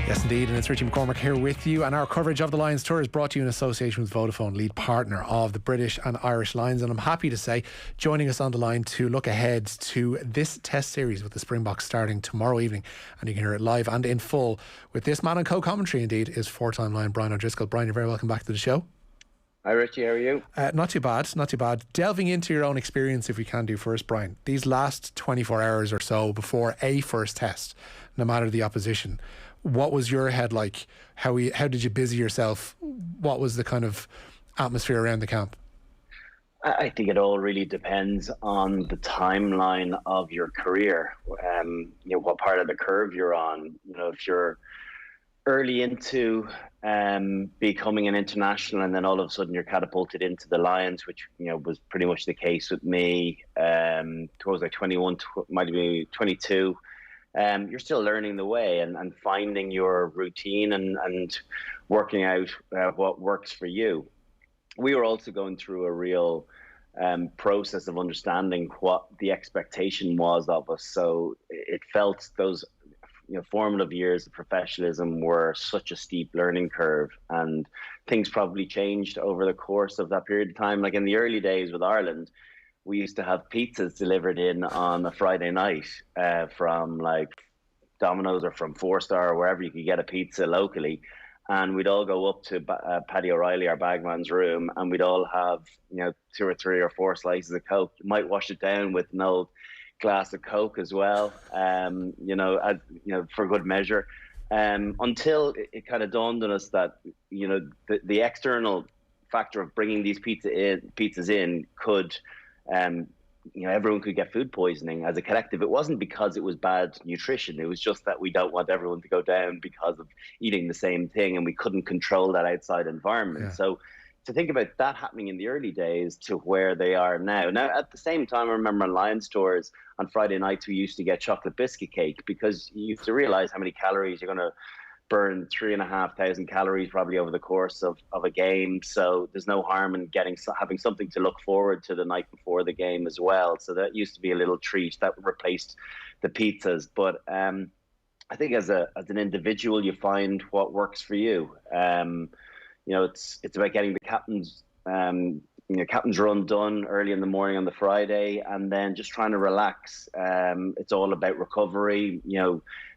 Yes, indeed, and it's Richie McCormick here with you, and our coverage of the Lions Tour is brought to you in association with Vodafone, lead partner of the British and Irish Lions. And I'm happy to say, joining us on the line to look ahead to this test series with the Springboks starting tomorrow evening, and you can hear it live and in full with this man on co-commentary, indeed, is four-time Lion Brian O'Driscoll. Brian, you're very welcome back to the show. Hi Richie, how are you? Not too bad, not too bad. Delving into your own experience, if we can do first, Brian, these last 24 hours or so before a first test, no matter the opposition, what was your head like? How did you busy yourself? What was the kind of atmosphere around the camp? I think it all really depends on the timeline of your career. What part of the curve you're on. If you're early into becoming an international, and then all of a sudden you're catapulted into the Lions, which was pretty much the case with me. Towards like 21, might be 22. You're still learning the way and finding your routine and working out what works for you. We were also going through a real process of understanding what the expectation was of us. So it felt those formative years of professionalism were such a steep learning curve, and things probably changed over the course of that period of time. Like in the early days with Ireland, we used to have pizzas delivered in on a Friday night from like Domino's or from Four Star or wherever you could get a pizza locally. And we'd all go up to Paddy O'Reilly, our bagman's room, and we'd all have 2 or 3 or 4 slices of Coke. You might wash it down with an old glass of Coke as well, for good measure. Until it kind of dawned on us that the external factor of bringing these pizzas in could everyone could get food poisoning as a collective. It wasn't because it was bad nutrition. It was just that we don't want everyone to go down because of eating the same thing, and we couldn't control that outside environment. Yeah. So to think about that happening in the early days to where they are now. Now, at the same time, I remember on Lions tours on Friday nights, we used to get chocolate biscuit cake, because you have to realize how many calories you're going to burn. 3,500 calories probably over the course of a game. So there's no harm in having something to look forward to the night before the game as well. So that used to be a little treat that replaced the pizzas. But I think as an individual, you find what works for you. It's about getting the captain's run done early in the morning on the Friday, and then just trying to relax. It's all about recovery,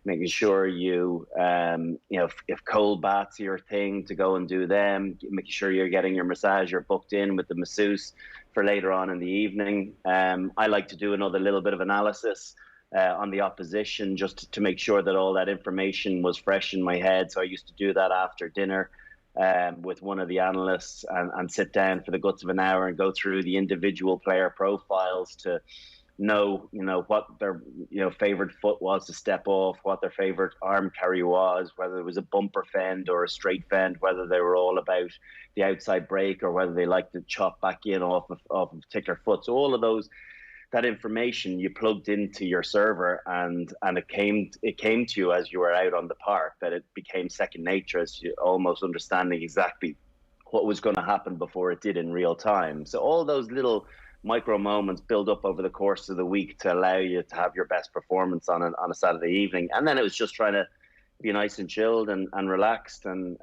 making sure if cold baths are your thing, to go and do them, making sure you're getting your massage, you're booked in with the masseuse for later on in the evening. I like to do another little bit of analysis on the opposition, just to make sure that all that information was fresh in my head. So I used to do that after dinner with one of the analysts, and sit down for the guts of an hour and go through the individual player profiles to know what their favorite foot was to step off, what their favorite arm carry was, whether it was a bumper fend or a straight fend, whether they were all about the outside break or whether they liked to chop back in off a particular foot. So all of that information you plugged into your server, and it came to you as you were out on the park, that it became second nature, as you almost understanding exactly what was going to happen before it did in real time. So all those little micro moments build up over the course of the week to allow you to have your best performance on a Saturday evening. And then it was just trying to be nice and chilled and relaxed, and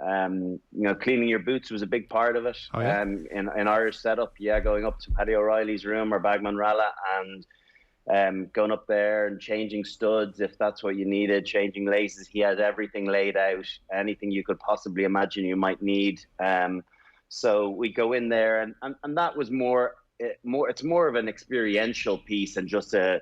cleaning your boots was a big part of it. Oh, yeah? In Irish setup, going up to Paddy O'Reilly's room or Bagman Rala, and going up there and changing studs if that's what you needed, changing laces. He had everything laid out, anything you could possibly imagine you might need. So we go in there, and that was more. It's more of an experiential piece and just a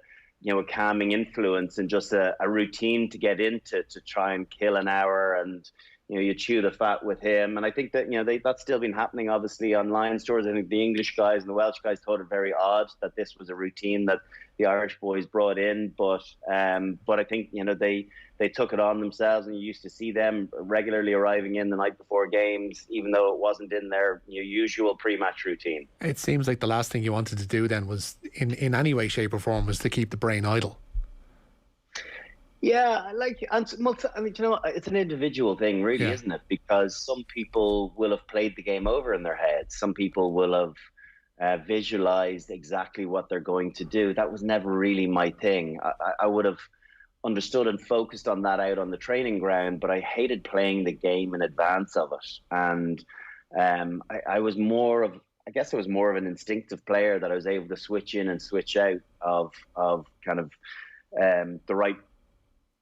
calming influence, and just a routine to get into, to try and kill an hour, and you chew the fat with him. And I think that that's still been happening obviously on Lions tours. I think the English guys and the Welsh guys thought it very odd that this was a routine that the Irish boys brought in, but I think they took it on themselves, and you used to see them regularly arriving in the night before games, even though it wasn't in their usual pre-match routine. It seems like the last thing you wanted to do then was, in any way, shape or form, was to keep the brain idle. Yeah, it's an individual thing, really, isn't it? Because some people will have played the game over in their heads. Some people will have visualized exactly what they're going to do. That was never really my thing. I would have understood and focused on that out on the training ground, but I hated playing the game in advance of it. And I was more of, I guess I was more of an instinctive player, that I was able to switch in and switch out of kind of the right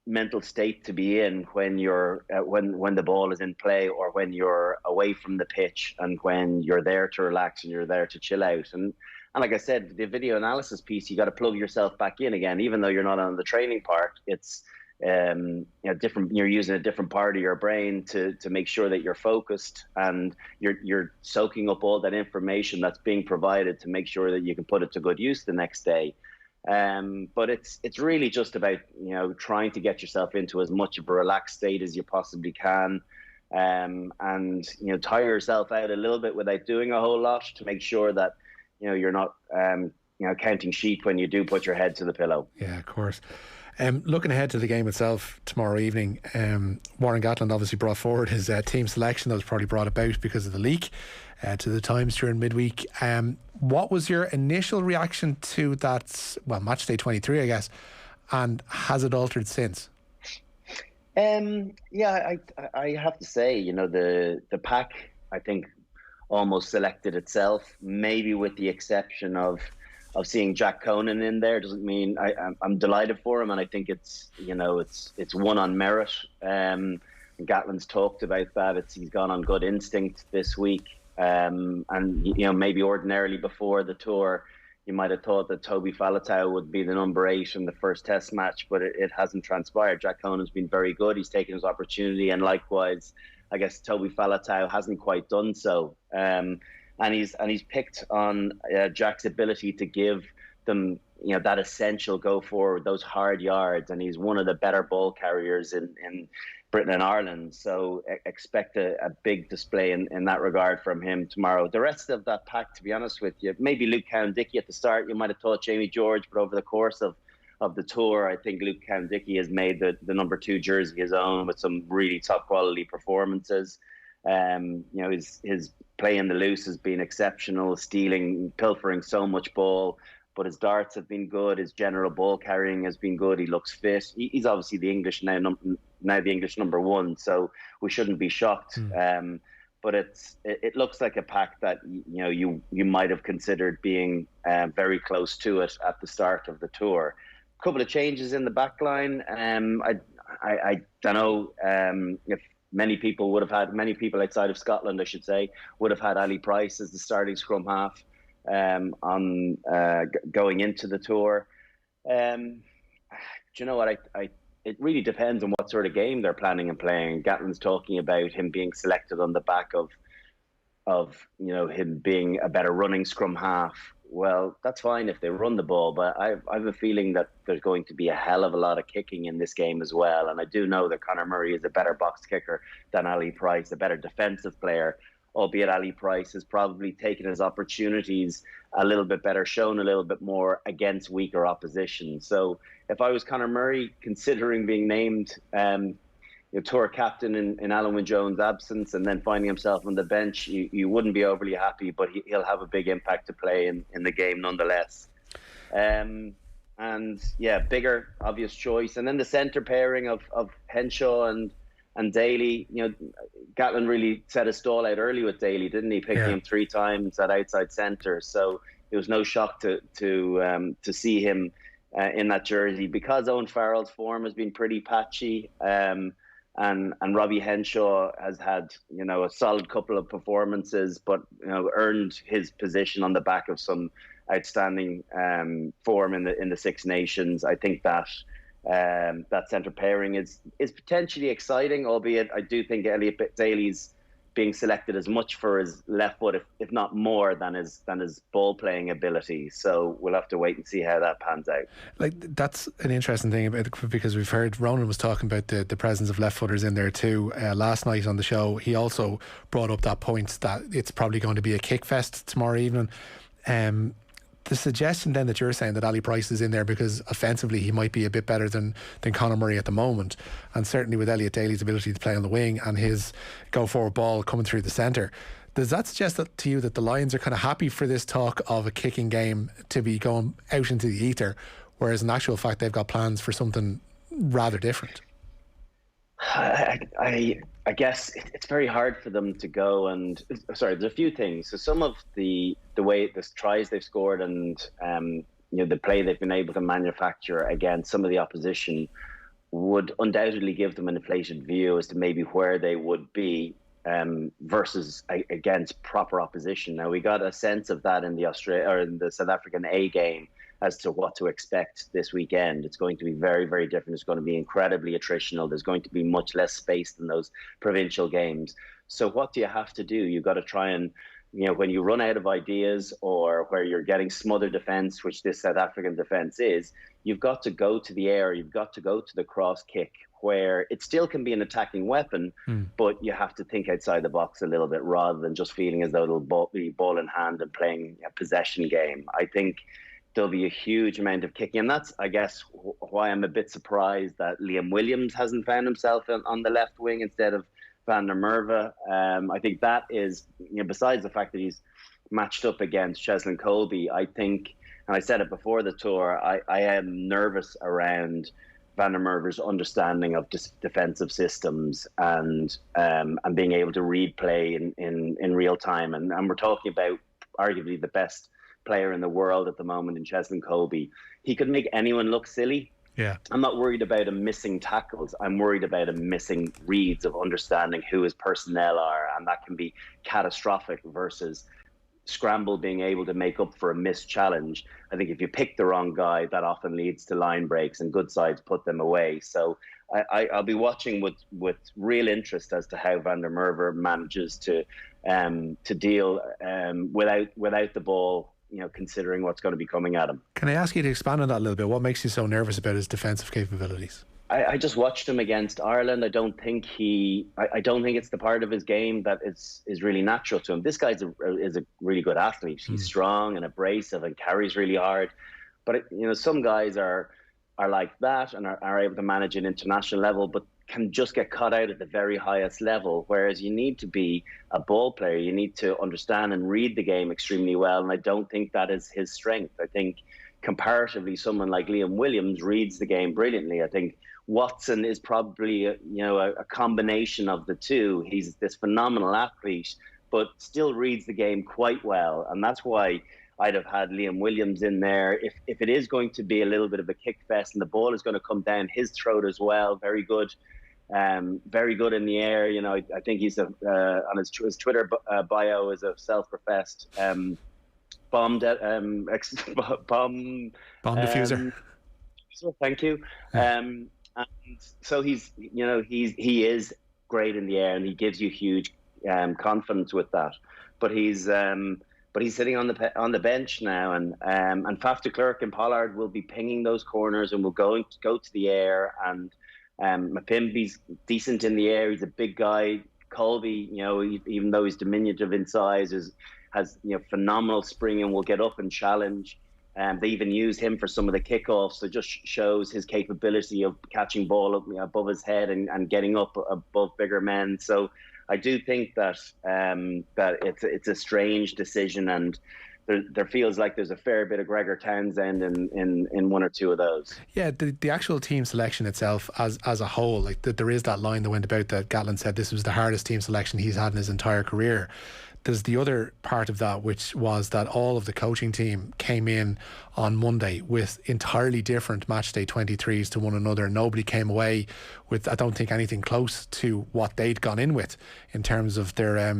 mental state to be in when you're when the ball is in play, or when you're away from the pitch, and when you're there to relax and you're there to chill out. And like I said, the video analysis piece, you got to plug yourself back in again, even though you're not on the training part. It's different. You're using a different part of your brain to make sure that you're focused, and you're soaking up all that information that's being provided to make sure that you can put it to good use the next day. But it's really just about, trying to get yourself into as much of a relaxed state as you possibly can, and tire yourself out a little bit without doing a whole lot, to make sure that you're not counting sheep when you do put your head to the pillow. Yeah, of course. Looking ahead to the game itself tomorrow evening, Warren Gatland obviously brought forward his team selection that was probably brought about because of the leak to the Times during midweek. What was your initial reaction to that, match day 23, I guess, and has it altered since? Yeah, I have to say, the pack, I think, almost selected itself, maybe with the exception of seeing Jack Conan in there. Doesn't mean I'm delighted for him, and I think it's won on merit. Gatland's talked about that. He's gone on gut instinct this week. And maybe ordinarily before the tour, you might have thought that Toby Faletau would be the number 8 in the first test match, but it hasn't transpired. Jack Conan's been very good. He's taken his opportunity, and likewise, I guess Toby Faletau hasn't quite done so. And he's picked on Jack's ability to give them, that essential go forward, those hard yards, and he's one of the better ball carriers in Britain and Ireland. So expect a big display in that regard from him tomorrow. The rest of that pack, to be honest with you, maybe Luke Cowan-Dickie at the start, you might have thought Jamie George, but over the course of the tour, I think Luke Cowan-Dickie has made the number 2 jersey his own with some really top quality performances. His play in the loose has been exceptional, pilfering so much ball, but his darts have been good. His general ball carrying has been good. He looks fit. He's obviously the English now the English number 1, so we shouldn't be shocked. But it looks like a pack that you might have considered being very close to it at the start of the tour. A couple of changes in the back line. I don't know if many people outside of Scotland, I should say, would have had Ali Price as the starting scrum half going into the tour. Do you know what? It really depends on what sort of game they're planning and playing. Gatland's talking about him being selected on the back of him being a better running scrum half. Well, that's fine if they run the ball, but I have a feeling that there's going to be a hell of a lot of kicking in this game as well. And I do know that Conor Murray is a better box kicker than Ali Price, a better defensive player, albeit Ali Price has probably taken his opportunities a little bit better, shown a little bit more against weaker opposition. So if I was Conor Murray, considering being named tour captain in Alan Wynne-Jones' absence, and then finding himself on the bench, you wouldn't be overly happy, but he'll have a big impact to play in the game nonetheless. And yeah, bigger obvious choice. And then the centre pairing of Henshaw and Daly. Gatland really set a stall out early with Daly, didn't he? Picking him 3 times at outside centre, so it was no shock to see him in that jersey, because Owen Farrell's form has been pretty patchy. And Robbie Henshaw has had a solid couple of performances, but earned his position on the back of some outstanding form in the Six Nations. I think that that centre pairing is potentially exciting, albeit I do think Elliot Daly's being selected as much for his left foot, if not more, than his ball playing ability. So we'll have to wait and see how that pans out. That's an interesting thing about it, because we've heard Ronan was talking about the presence of left footers in there too. Last night on the show, he also brought up that point that it's probably going to be a kick fest tomorrow evening. The suggestion then that you're saying that Ali Price is in there because offensively he might be a bit better than Conor Murray at the moment, and certainly with Elliot Daly's ability to play on the wing and his go forward ball coming through the centre, does that suggest to you that the Lions are kind of happy for this talk of a kicking game to be going out into the ether, whereas in actual fact they've got plans for something rather different. I guess it's very hard for them to go and there's a few things. So some of the way the tries they've scored and the play they've been able to manufacture against some of the opposition would undoubtedly give them an inflated view as to maybe where they would be versus against proper opposition. Now, we got a sense of that in the South African A game as to what to expect this weekend. It's going to be very, very different. It's going to be incredibly attritional. There's going to be much less space than those provincial games. So what do you have to do? You've got to try and, when you run out of ideas or where you're getting smothered defence, which this South African defence is, you've got to go to the air. You've got to go to the cross kick, where it still can be an attacking weapon, but you have to think outside the box a little bit rather than just feeling as though it'll be ball in hand and playing a possession game. I think there'll be a huge amount of kicking. And that's, I guess, why I'm a bit surprised that Liam Williams hasn't found himself on the left wing instead of Van der Merwe. I think that is, besides the fact that he's matched up against Cheslin Colby, I think, and I said it before the tour, I am nervous around Van der Merwe's understanding of defensive systems and being able to read play in real time. And we're talking about arguably the best player in the world at the moment in Cheslin Colby. He could make anyone look silly. Yeah. I'm not worried about him missing tackles. I'm worried about him missing reads of understanding who his personnel are, and that can be catastrophic versus Scramble being able to make up for a missed challenge. I think if you pick the wrong guy, that often leads to line breaks, and good sides put them away. So I'll be watching with real interest as to how Van der Merwe manages to deal without the ball, considering what's going to be coming at him. Can I ask you to expand on that a little bit? What makes you so nervous about his defensive capabilities? I just watched him against Ireland. I don't think it's the part of his game that is really natural to him. This guy is a really good athlete. He's strong and abrasive and carries really hard. But some guys are like that and are able to manage an international level, but can just get cut out at the very highest level. Whereas you need to be a ball player. You need to understand and read the game extremely well. And I don't think that is his strength. I think comparatively, someone like Liam Williams reads the game brilliantly. I think Watson is probably a combination of the two. He's this phenomenal athlete, but still reads the game quite well, and that's why I'd have had Liam Williams in there. If it is going to be a little bit of a kick fest and the ball is going to come down his throat as well, very good in the air. I think he's on his Twitter bio is a self-professed bomb diffuser. So thank you. And so he is great in the air, and he gives you huge confidence with that. But he's sitting on the bench now, and Faf de Klerk and Pollard will be pinging those corners, and will go to the air. And Mapimbi's decent in the air. He's a big guy. Colby, even though he's diminutive in size, has phenomenal spring and will get up and challenge. They even use him for some of the kickoffs. So it just shows his capability of catching ball up, above his head and getting up above bigger men. So I do think that it's a strange decision, and there feels like there's a fair bit of Gregor Townsend in one or two of those. Yeah, the actual team selection itself as a whole, like there is that line that went about that Gatlin said this was the hardest team selection he's had in his entire career. There's the other part of that, which was that all of the coaching team came in on Monday with entirely different matchday 23s to one another. Nobody came away with, I don't think, anything close to what they'd gone in with in terms of their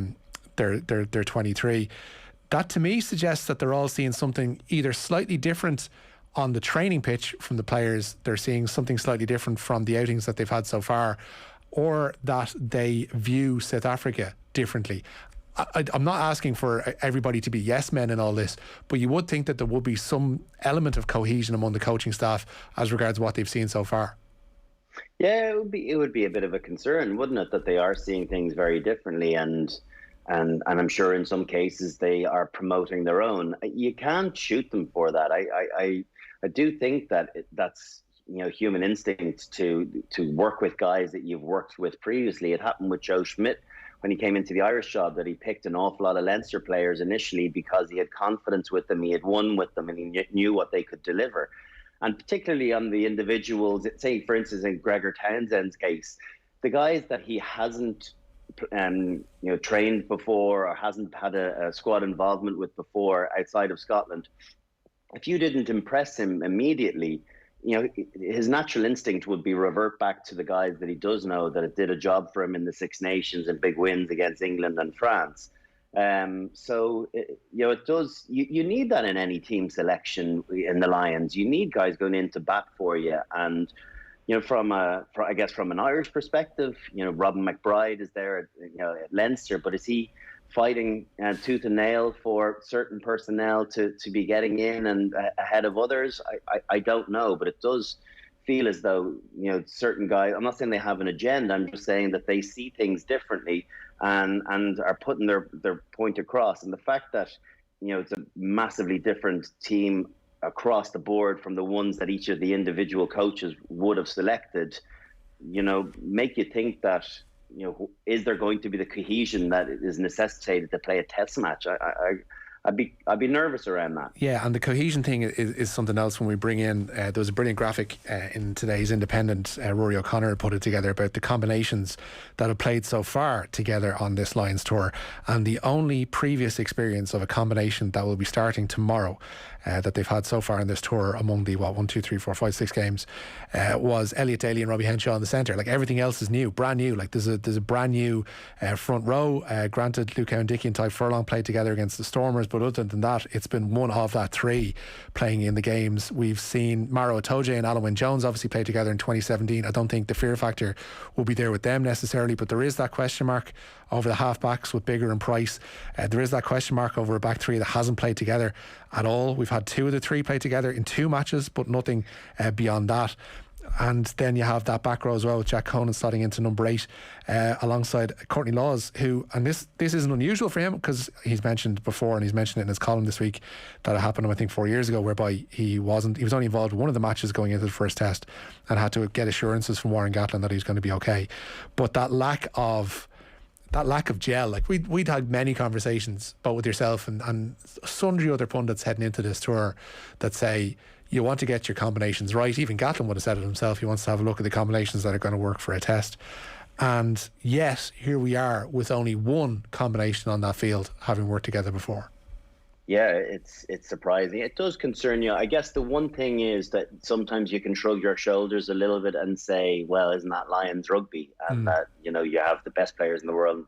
23. That to me suggests that they're all seeing something either slightly different on the training pitch from the players, they're seeing something slightly different from the outings that they've had so far, or that they view South Africa differently. I'm not asking for everybody to be yes men in all this, but you would think that there would be some element of cohesion among the coaching staff as regards what they've seen so far. Yeah, it would be a bit of a concern, wouldn't it, that they are seeing things very differently, and I'm sure in some cases they are promoting their own. You can't shoot them for that. I do think that that's human instinct to work with guys that you've worked with previously. It happened with Joe Schmidt when he came into the Irish job, that he picked an awful lot of Leinster players initially because he had confidence with them, he had won with them, and he knew what they could deliver. and particularly on the individuals. Say, for instance, in Gregor Townsend's case, the guys that he hasn't trained before or hasn't had a squad involvement with before outside of Scotland, if you didn't impress him immediately, his natural instinct would be revert back to the guys that he does know that it did a job for him in the Six Nations and big wins against England and France. It does. You need that in any team selection in the Lions. You need guys going in to bat for you, and from an Irish perspective, Robin McBride is there, at Leinster, but is he fighting tooth and nail for certain personnel to be getting in and ahead of others? I don't know, but it does feel as though certain guys. I'm not saying they have an agenda. I'm just saying that they see things differently and are putting their point across. And the fact that it's a massively different team across the board from the ones that each of the individual coaches would have selected, make you think that, is there going to be the cohesion that is necessitated to play a test match? I'd be nervous around that. Yeah, and the cohesion thing is something else when we bring in, there was a brilliant graphic in today's Independent, Rory O'Connor put it together about the combinations that have played so far together on this Lions tour, and the only previous experience of a combination that will be starting tomorrow that they've had so far in this tour among the 6 games was Elliot Daly and Robbie Henshaw in the centre. Like, everything else is new, brand new. Like, there's a brand new front row. Granted, Luke Cowan-Dickey and Ty Furlong played together against the Stormers, but other than that, it's been one of that three playing in the games. We've seen Maro Itoje and Alan Wynne-Jones obviously play together in 2017. I don't think the fear factor will be there with them necessarily, but there is that question mark over the half-backs with Biggar and Price. There is that question mark over a back three that hasn't played together at all. We've had two of the three play together in 2 matches, but nothing beyond that. And then you have that back row as well with Jack Conan slotting into number 8 alongside Courtney Laws, who, and this isn't unusual for him because he's mentioned before, and he's mentioned it in his column this week, that it happened I think 4 years ago, whereby he was only involved in one of the matches going into the first test and had to get assurances from Warren Gatland that he was going to be okay. But that lack of gel, like we'd had many conversations both with yourself and sundry other pundits heading into this tour that say you want to get your combinations right. Even Gatland would have said it himself. He wants to have a look at the combinations that are going to work for a test. And yet here we are with only one combination on that field having worked together before. Yeah, it's surprising. It does concern you. I guess the one thing is that sometimes you can shrug your shoulders a little bit and say, well, isn't that Lions rugby? And that, you have the best players in the world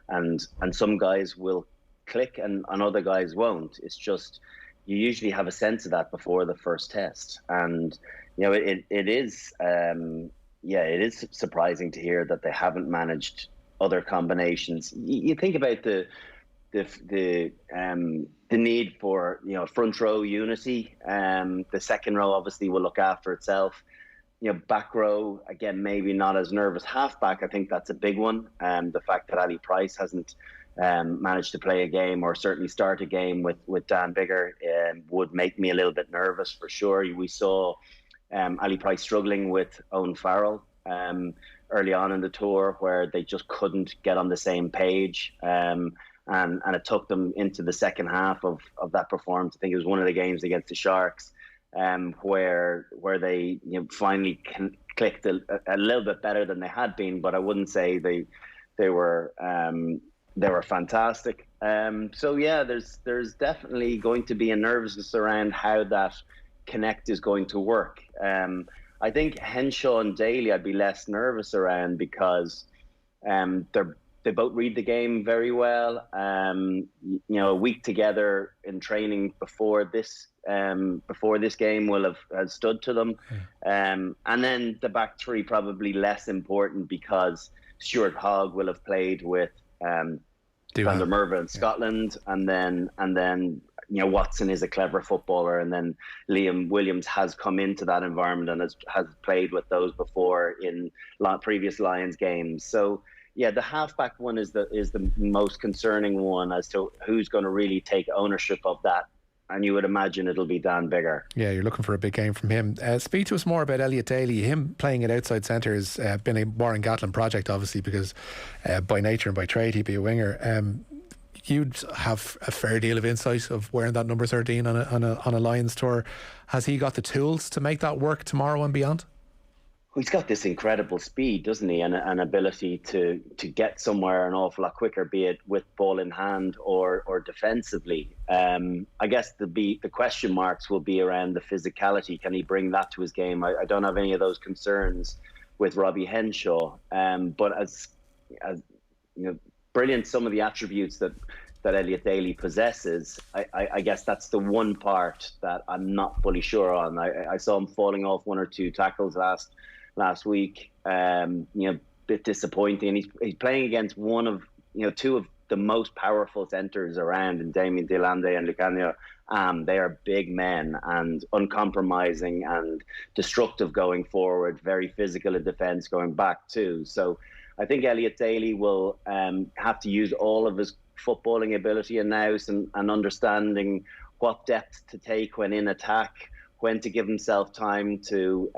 and some guys will click and other guys won't. It's just, you usually have a sense of that before the first test. And, it is surprising to hear that they haven't managed other combinations. You think about the need for front row unity. The second row obviously will look after itself. Back row again, maybe not as nervous. Half back, I think that's a big one. The fact that Ali Price hasn't managed to play a game or certainly start a game with Dan Biggar would make me a little bit nervous for sure. We saw Ali Price struggling with Owen Farrell early on in the tour, where they just couldn't get on the same page. And it took them into the second half of that performance. I think it was one of the games against the Sharks, where they finally clicked a little bit better than they had been. But I wouldn't say they were fantastic. So yeah, there's definitely going to be a nervousness around how that connect is going to work. I think Henshaw and Daly I'd be less nervous around because they both read the game very well. A week together in training before this game will have stood to them. And then the back three probably less important because Stuart Hogg will have played with Van der Merwe in Scotland, and then Watson is a clever footballer, and then Liam Williams has come into that environment and has played with those before in previous Lions games. So yeah, the halfback one is the most concerning one as to who's going to really take ownership of that. And you would imagine it'll be Dan Biggar. Yeah, you're looking for a big game from him. Speak to us more about Elliot Daly. Him playing at outside centre has been a Warren Gatland project, obviously, because by nature and by trade he'd be a winger. you'd have a fair deal of insight of wearing that number 13 on a Lions tour. Has he got the tools to make that work tomorrow and beyond? He's got this incredible speed, doesn't he, and an ability to get somewhere an awful lot quicker, be it with ball in hand or defensively. I guess the question marks will be around the physicality. Can he bring that to his game? I don't have any of those concerns with Robbie Henshaw. But as you know, brilliant some of the attributes that Elliot Daly possesses, I guess that's the one part that I'm not fully sure on. I saw him falling off one or two tackles last week. Bit disappointing. And he's playing against two of the most powerful centres around, in Damien Delande and Lucanio. They are big men and uncompromising and destructive going forward, very physical in defence going back too. So I think Elliot Daly will have to use all of his footballing ability and nous and understanding what depth to take when in attack, when to give himself time to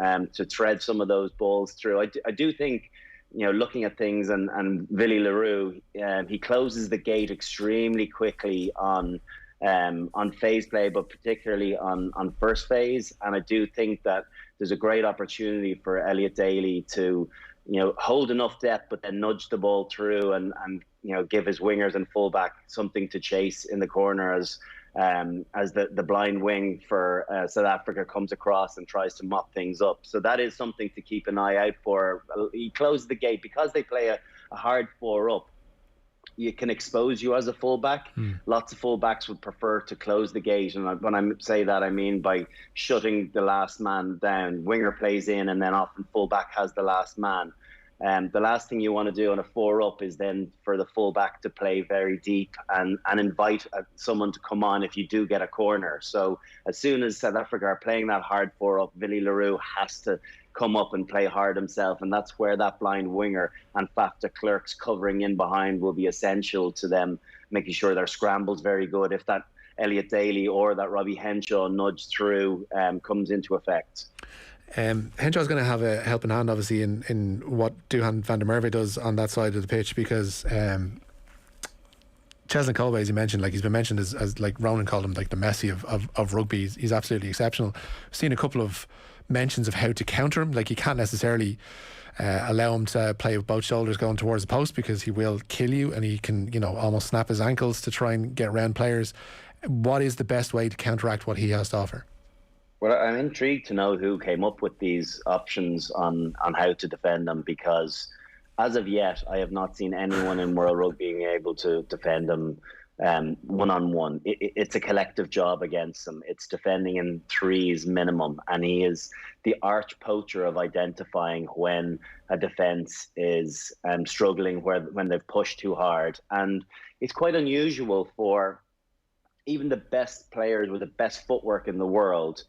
thread some of those balls through. I do think, looking at things and Willy Leroux, he closes the gate extremely quickly on phase play, but particularly on first phase. And I do think that there's a great opportunity for Elliot Daly to hold enough depth, but then nudge the ball through and give his wingers and fullback something to chase in the corner as the blind wing for South Africa comes across and tries to mop things up. So that is something to keep an eye out for. He closed the gate because they play a hard 4-up. You can expose you as a fullback. Lots of fullbacks would prefer to close the gate. And when I say that, I mean by shutting the last man down. Winger plays in and then often fullback has the last man. The last thing you want to do on a 4-up is then for the fullback to play very deep and invite someone to come on if you do get a corner. So as soon as South Africa are playing that hard 4-up, Willy Leroux has to come up and play hard himself, and that's where that blind winger and Faf de Klerk's covering in behind will be essential to them, making sure their scramble's very good if that Elliot Daly or that Robbie Henshaw nudge through comes into effect. Henshaw's going to have a helping hand obviously in what Duhan van der Merwe does on that side of the pitch, because Cheslin Colby, as you mentioned, like he's been mentioned as like Ronan called him, like the Messi of rugby. He's absolutely exceptional. I've seen a couple of mentions of how to counter him. Like you can't necessarily allow him to play with both shoulders going towards the post, because he will kill you and he can almost snap his ankles to try and get around players. What is the best way to counteract what he has to offer? Well, I'm intrigued to know who came up with these options on how to defend them, because as of yet I have not seen anyone in World Rugby being able to defend them one-on-one. It's a collective job against them. It's defending in threes minimum, and he is the arch poacher of identifying when a defence is struggling, when they've pushed too hard. And it's quite unusual for even the best players with the best footwork in the world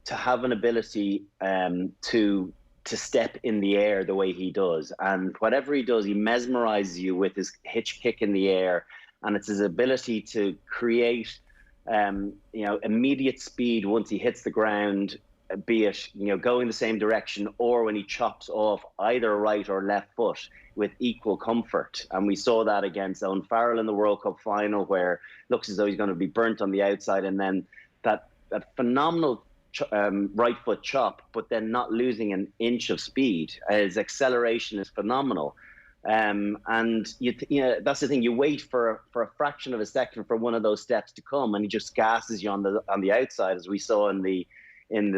to have an ability to step in the air the way he does. And whatever he does, he mesmerizes you with his hitch kick in the air. And it's his ability to create, immediate speed once he hits the ground, be it, going the same direction, or when he chops off either right or left foot with equal comfort. And we saw that against Owen Farrell in the World Cup final, where it looks as though he's going to be burnt on the outside, and then that phenomenal right foot chop, but then not losing an inch of speed. His acceleration is phenomenal. And that's the thing. You wait for a fraction of a second for one of those steps to come, and he just gasses you on the outside, as we saw in the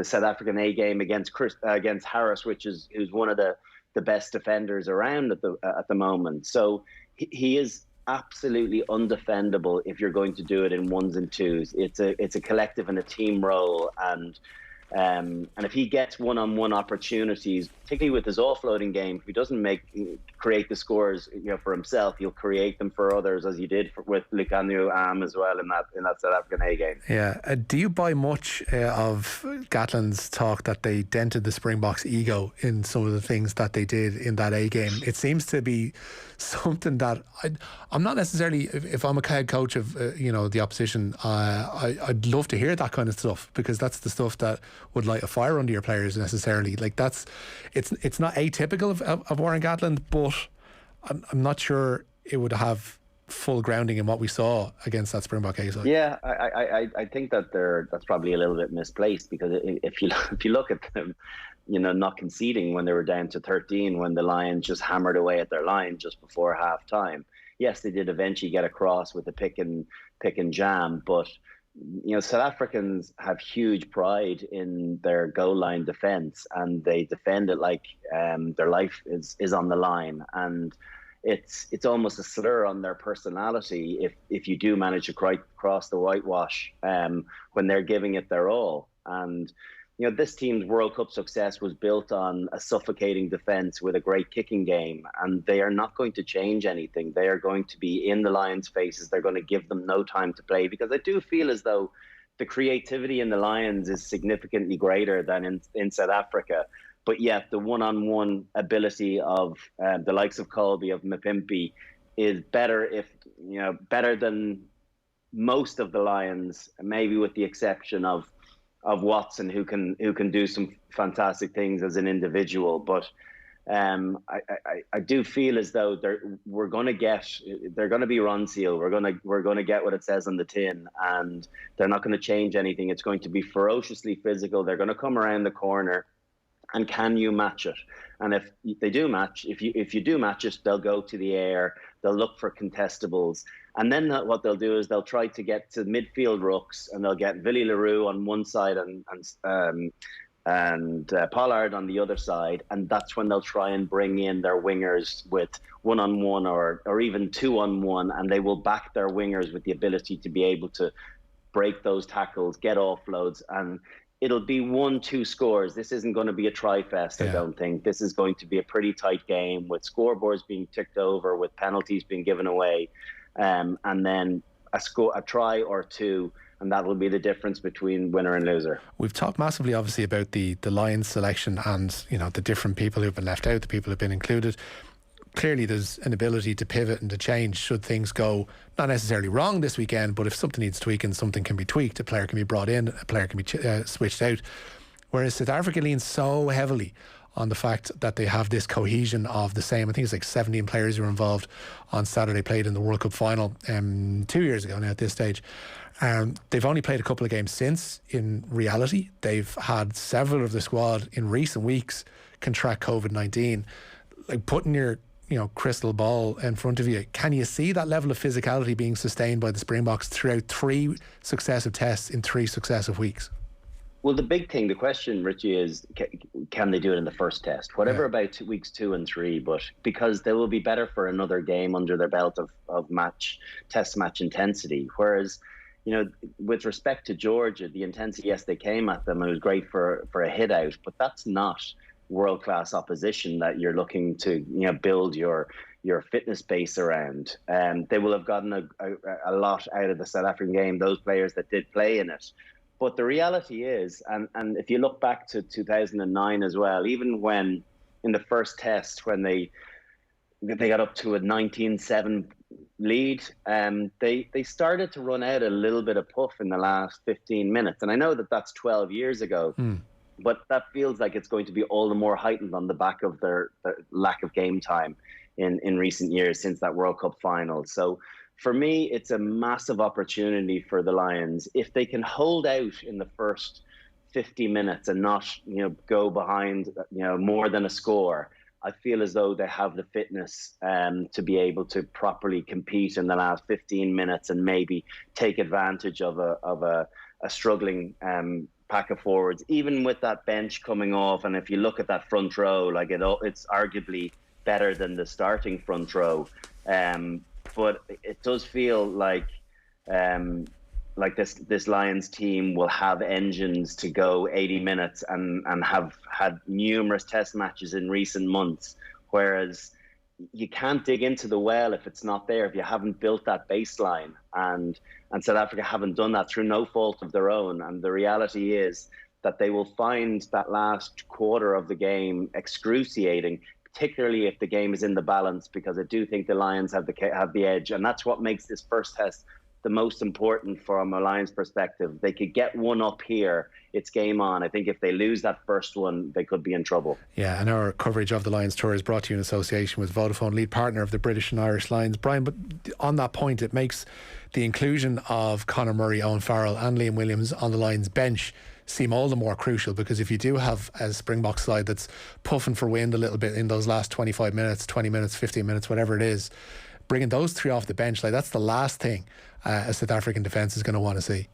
South African A game against Harris, who's one of the best defenders around at the moment. So he is absolutely undefendable if you're going to do it in ones and twos. It's a collective and a team role, and if he gets one-on-one opportunities, particularly with his offloading game, if he doesn't create the scores for himself, he'll create them for others, as he did with Lucanio Am as well in that South African A game. Yeah. Do you buy much of Gatland's talk that they dented the Springboks' ego in some of the things that they did in that A game? It seems to be something that I'm not necessarily, if I'm a head coach of the opposition, I'd love to hear that kind of stuff, because that's the stuff that would light a fire under your players necessarily. Like it's not atypical of Warren Gatland, but I'm not sure it would have full grounding in what we saw against that Springbok A side. Yeah, I think that that's probably a little bit misplaced, because if you look at them, not conceding when they were down to 13, when the Lions just hammered away at their line just before half time. Yes, they did eventually get across with the pick and jam, but South Africans have huge pride in their goal line defence, and they defend it like their life is on the line. And it's almost a slur on their personality if you do manage to cross the whitewash when they're giving it their all. And this team's World Cup success was built on a suffocating defence with a great kicking game, and they are not going to change anything. They are going to be in the Lions' faces. They're going to give them no time to play, because I do feel as though the creativity in the Lions is significantly greater than in South Africa. But yet the one-on-one ability of the likes of Colby, of Mapimpi, is better better than most of the Lions, maybe with the exception of Watson, who can do some fantastic things as an individual. But I do feel as though they're going to be Ronseal. We're going to get what it says on the tin, and they're not going to change anything. It's going to be ferociously physical. They're going to come around the corner, and can you match it? And if they do match, if you do match it, they'll go to the air. They'll look for contestables. And then what they'll do is they'll try to get to midfield rucks, and they'll get Willie Leroux on one side and Pollard on the other side. And that's when they'll try and bring in their wingers with one-on-one or even two-on-one, and they will back their wingers with the ability to be able to break those tackles, get offloads, and it'll be 1-2 scores. This isn't going to be a try-fest, I don't think. This is going to be a pretty tight game, with scoreboards being ticked over, with penalties being given away. And then a try or two, and that will be the difference between winner and loser. We've talked massively, obviously, about the Lions selection and the different people who've been left out, the people who've been included. Clearly there's an ability to pivot and to change should things go not necessarily wrong this weekend, but if something needs tweaking, something can be tweaked, a player can be brought in, a player can be switched out. Whereas South Africa leans so heavily on the fact that they have this cohesion of the same. I think it's like 17 players who were involved on Saturday, played in the World Cup final 2 years ago now at this stage. They've only played a couple of games since. In reality, they've had several of the squad in recent weeks contract COVID-19. Like, putting your crystal ball in front of you, can you see that level of physicality being sustained by the Springboks throughout 3 successive tests in 3 successive weeks? Well, the question, Richie, is can they do it in the first test? Whatever about weeks 2 and 3, but because they will be better for another game under their belt of test match intensity. Whereas, with respect to Georgia, the intensity, yes, they came at them. It was great for a hit out, but that's not world-class opposition that you're looking to build your fitness base around. They will have gotten a lot out of the South African game, those players that did play in it. But the reality is, and if you look back to 2009 as well, even when in the first test, when they got up to a 19-7 lead, they started to run out a little bit of puff in the last 15 minutes. And I know that that's 12 years ago, but that feels like it's going to be all the more heightened on the back of their lack of game time in recent years since that World Cup final. So for me, it's a massive opportunity for the Lions. If they can hold out in the first 50 minutes and not, go behind, more than a score, I feel as though they have the fitness to be able to properly compete in the last 15 minutes and maybe take advantage of a struggling pack of forwards, even with that bench coming off. And if you look at that front row, like it's arguably better than the starting front row. But it does feel like this Lions team will have engines to go 80 minutes and have had numerous test matches in recent months, whereas you can't dig into the well if it's not there, if you haven't built that baseline. And South Africa haven't done that through no fault of their own. And the reality is that they will find that last quarter of the game excruciating, particularly if the game is in the balance, because I do think the Lions have the edge. And that's what makes this first test the most important from a Lions perspective. They could get one up here, it's game on. I think if they lose that first one, they could be in trouble. Yeah, and our coverage of the Lions tour is brought to you in association with Vodafone, lead partner of the British and Irish Lions. Brian, but on that point, it makes the inclusion of Conor Murray, Owen Farrell and Liam Williams on the Lions bench seem all the more crucial, because if you do have a Springbok side that's puffing for wind a little bit in those last 25 minutes, 20 minutes, 15 minutes, whatever it is, bringing those three off the bench, like, that's the last thing a South African defence is going to want to see.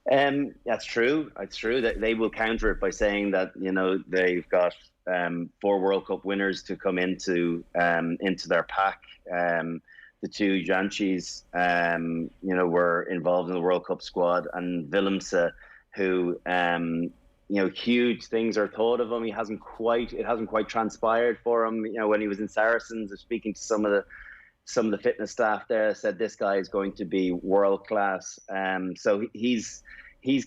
That's true. It's true that they will counter it by saying that, you know, they've got 4 World Cup winners to come into their pack. The two Janchis, you know, were involved in the World Cup squad, and Willemse, who, you know, huge things are thought of him. It hasn't quite transpired for him. You know, when he was in Saracens, speaking to some of the fitness staff there, said this guy is going to be world class. So he's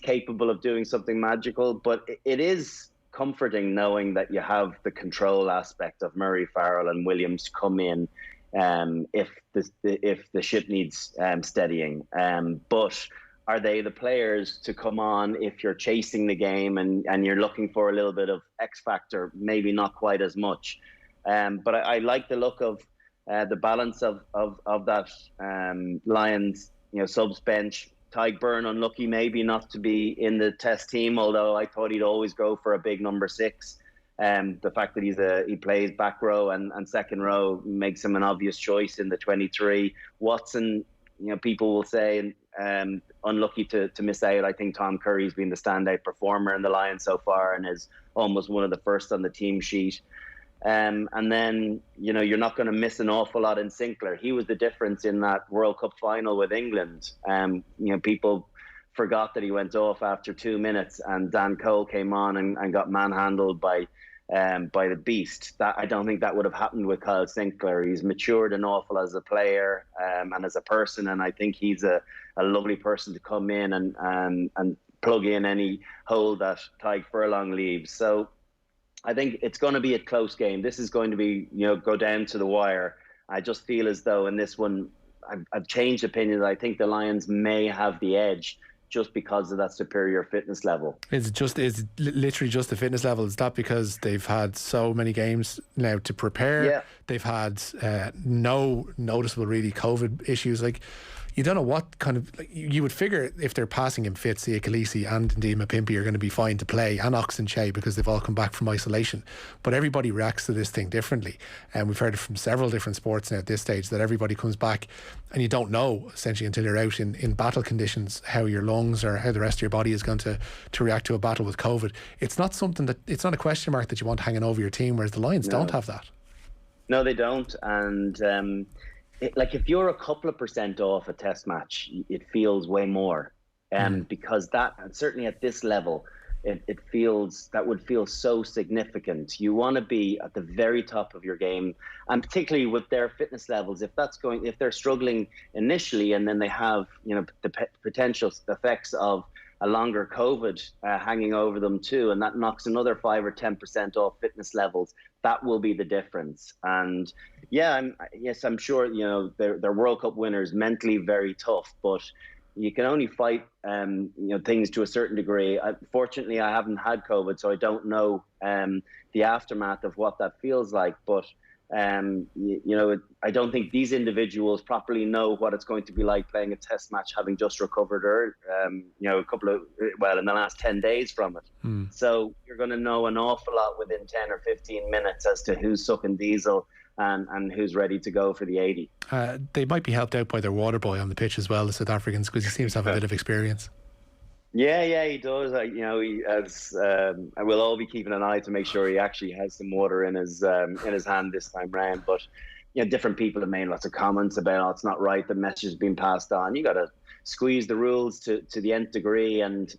capable of doing something magical. But it is comforting knowing that you have the control aspect of Murray, Farrell, and Williams come in if the ship needs steadying. But are they the players to come on if you're chasing the game and you're looking for a little bit of X factor? Maybe not quite as much. But I like the look of the balance of that Lions, you know, subs bench. Tyg Byrne, unlucky maybe not to be in the test team, although I thought he'd always go for a big number 6. The fact that he plays back row and second row makes him an obvious choice in the 23. Watson, you know, people will say unlucky to miss out. I think Tom Curry's been the standout performer in the Lions so far and is almost one of the first on the team sheet. And then, you know, you're not going to miss an awful lot in Sinclair. He was the difference in that World Cup final with England. You know, people forgot that he went off after 2 minutes, and Dan Cole came on and got manhandled by the beast. That, I don't think that would have happened with Kyle Sinclair. He's matured an awful as a player and as a person, and I think he's a lovely person to come in and plug in any hole that Tyg Furlong leaves. So I think it's going to be a close game. This is going to be, you know, go down to the wire. I just feel as though in this one, I've changed opinions. I think the Lions may have the edge just because of that superior fitness level. Is literally just the fitness level? Is that because they've had so many games now to prepare? Yeah. They've had no noticeable really COVID issues. Like, you don't know what kind of, like, you would figure if they're passing him fit, Sia Khaleesi and indeed Mapimpi are going to be fine to play, and Oxenche, because they've all come back from isolation. But everybody reacts to this thing differently, and we've heard it from several different sports now at this stage that everybody comes back and you don't know essentially until you're out in battle conditions how your lungs or how the rest of your body is going to react to a battle with COVID. It's not something that, it's not a question mark that you want hanging over your team, whereas the Lions don't have that. No, they don't. And like, if you're a couple of % off a test match, it feels way more. Because that, and certainly at this level, it feels, that would feel so significant. You want to be at the very top of your game, and particularly with their fitness levels, if they're struggling initially, and then they have, you know, the potential effects of a longer COVID hanging over them too, and that knocks another 5 or 10% off fitness levels. That will be the difference. And yeah, I'm sure, you know, they're World Cup winners, mentally very tough, but you can only fight, you know, things to a certain degree. Fortunately, I haven't had COVID, so I don't know the aftermath of what that feels like. But you know, I don't think these individuals properly know what it's going to be like playing a test match, having just recovered, you know, in the last 10 days from it. So you're going to know an awful lot within 10 or 15 minutes as to who's sucking diesel and who's ready to go for the 80. They might be helped out by their water boy on the pitch as well, the South Africans, because he seems to have a bit of experience. Yeah, he does. You know, I will all be keeping an eye to make sure he actually has some water in his hand this time round. But you know, different people have made lots of comments about, oh, it's not right, the message has been passed on. You got to squeeze the rules to the nth degree, and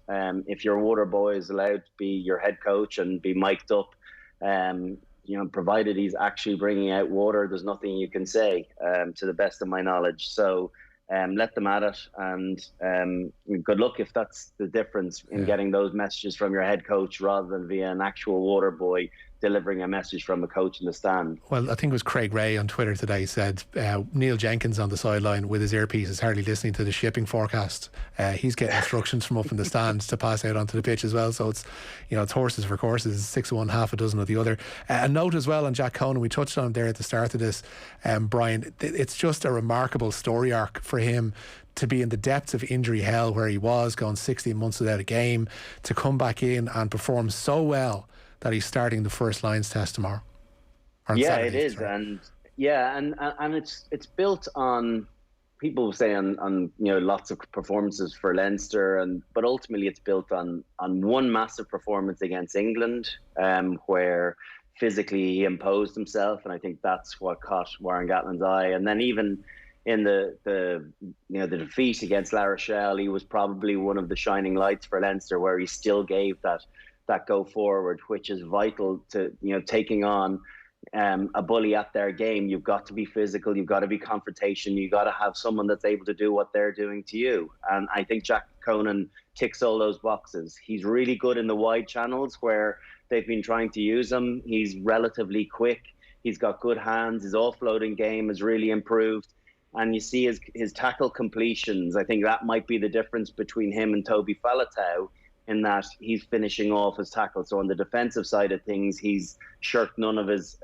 if your water boy is allowed to be your head coach and be mic'd up, you know, provided he's actually bringing out water, there's nothing you can say, to the best of my knowledge. So let them at it, and good luck if that's the difference in getting those messages from your head coach rather than via an actual water boy delivering a message from a coach in the stand. Well, I think it was Craig Ray on Twitter today said Neil Jenkins on the sideline with his earpiece is hardly listening to the shipping forecast. He's getting instructions from up in the stands to pass out onto the pitch as well. So it's, it's horses for courses, 6 of one, half a dozen of the other. A note as well on Jack Conan, we touched on him there at the start of this, Brian. It's just a remarkable story arc for him to be in the depths of injury hell where he was, going 16 months without a game, to come back in and perform so well that he's starting the first Lions test tomorrow. Yeah, it is, and it's built on, people say on lots of performances for Leinster, but ultimately it's built on one massive performance against England, where physically he imposed himself, and I think that's what caught Warren Gatland's eye. And then even in the defeat against La Rochelle, he was probably one of the shining lights for Leinster, where he still gave that go forward, which is vital to taking on a bully at their game. You've got to be physical, you've got to be confrontation, you've got to have someone that's able to do what they're doing to you. And I think Jack Conan ticks all those boxes. He's really good in the wide channels where they've been trying to use him. He's relatively quick, he's got good hands, his offloading game has really improved. And you see his tackle completions. I think that might be the difference between him and Toby Faletau, in that he's finishing off his tackle. So on the defensive side of things, he's shirked none of his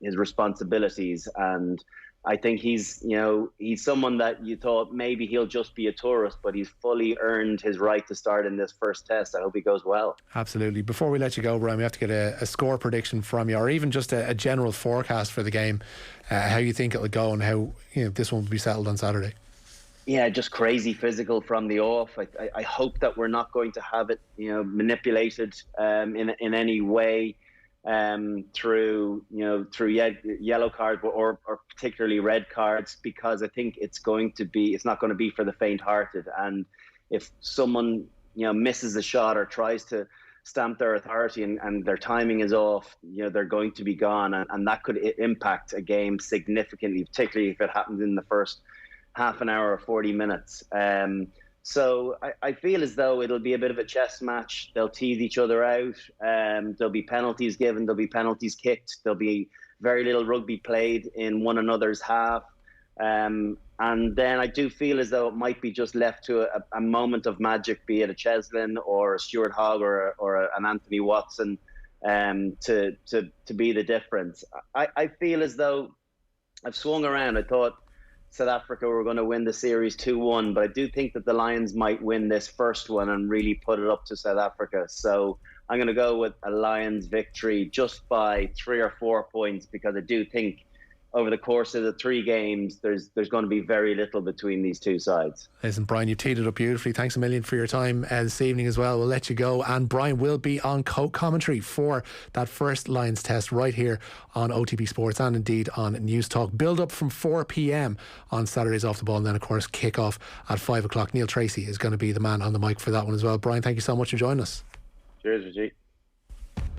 responsibilities. And I think he's someone that you thought maybe he'll just be a tourist, but he's fully earned his right to start in this first test. I hope he goes well. Absolutely. Before we let you go, Brian, we have to get a score prediction from you, or even just a general forecast for the game, how you think it'll go and how this one will be settled on Saturday. Yeah, just crazy physical from the off. I hope that we're not going to have it, manipulated in any way through yellow cards or particularly red cards, because I think it's not going to be for the faint-hearted. And if someone misses a shot or tries to stamp their authority and their timing is off, they're going to be gone, and that could impact a game significantly, particularly if it happens in the first half an hour or 40 minutes. So I feel as though it'll be a bit of a chess match. They'll tease each other out. There'll be penalties given. There'll be penalties kicked. There'll be very little rugby played in one another's half. And then I do feel as though it might be just left to a moment of magic, be it a Cheslin or a Stuart Hogg or an Anthony Watson, to be the difference. I feel as though I've swung around. I thought South Africa were going to win the series 2-1, but I do think that the Lions might win this first one and really put it up to South Africa. So I'm going to go with a Lions victory just by 3 or 4 points, because I do think over the course of the 3 games, there's going to be very little between these two sides. Listen, Brian, you've teed it up beautifully. Thanks a million for your time this evening as well. We'll let you go. And Brian will be on co-commentary for that first Lions test right here on OTB Sports and indeed on News Talk. Build up from 4 p.m. on Saturdays Off the Ball, and then of course kick off at 5 o'clock. Neil Tracy is going to be the man on the mic for that one as well. Brian, thank you so much for joining us. Cheers, Richie.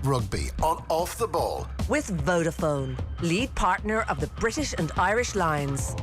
Rugby on Off the Ball with Vodafone, lead partner of the British and Irish Lions.